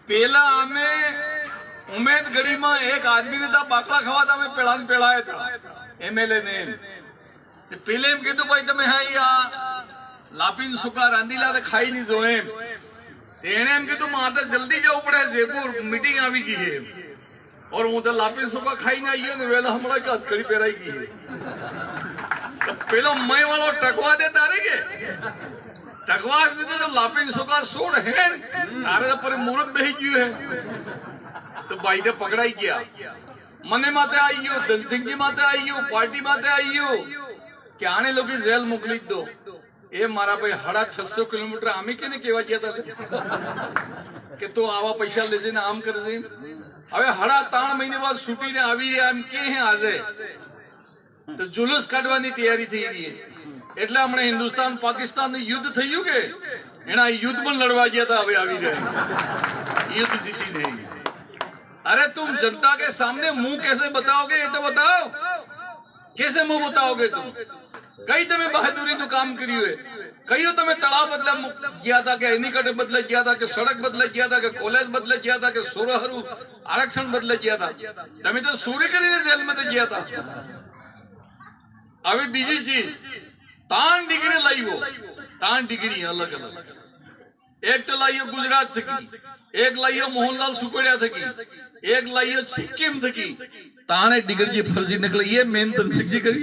પેલા અમે ઉમેદગઢીમાં એક આદમી ને બાકલા ખવાતા અમે પેલા ને પેલાયા હતા એમએલએ ને પેલે એમ કીધું ભાઈ તમે આ લાપીન સુકા રાંધીલા તો ખાઈ નહીં જો એમ એને એમ કીધું મારે જલ્દી જવું પડે જયપુર મીટિંગ આવી ગઈ છે और હું તો લાપીન સુકા ખાઈને આવ્યો ને વેલા હમણાં કે હથકડી પહેરાઈ ગઈ છે પેલો મય વાળો ટકવા દે તારે કે ટકવા દીધું તો લાપીન સુકા સોડ હે તારે તો પર મુહૂર્ત બેસી ગયું હે તો ભાઈ તો પકડાઈ ગયા મને માથે આવી ગયું ધનસિંહજી માથે આવી ગયું પાર્ટી માથે આવી ગયું કે આને લોકો જેલ મોકલી જ દો એ મારા ભાઈ 650 કિલોમીટર આમે કેને કેવા ગયા હતા કે તો આવા પૈસા લેજે ને આમ કરજે હવે 3.5 મહિને બાદ છૂટીને આવી રહ્યા એમ કે આજે તો જુલુસ કાઢવાની તૈયારી થઈ રહી એટલે હમણાં હિન્દુસ્તાન પાકિસ્તાન યુદ્ધ થયું કે એના યુદ્ધમાં લડવા ગયા હતા હવે આવી રહ્યા યુદ્ધ જીતી નહીં अरे तुम जनता के सामने मुंह कैसे बताओगे ये तो बताओ कैसे मुंह बताओगे तुम कई તમે બહાદુરીનું કામ કર્યું હે કયું તમે તળાવ બદલે ગયા હતા કે એનીકટ બદલે ગયા હતા કે સડક બદલે ગયા હતા કે કોલેજ બદલે ગયા હતા કે સોરહરું આરક્ષણ બદલે ગયા હતા તમે તો ચોરી કરીને જેલમાં ગયા હતા હવે બીજી ચીજ 3 ડિગ્રી લાવ્યો 3 ડિગ્રી અલગ અલગ एक तो लाइयो गुजरात थकी एक लाइयो मोहनलाल सुकोड़िया थकी एक लाइयो सिक्किम थकी ताने डिगर जी फर्जी निकली ये मेन तनसिक जी करी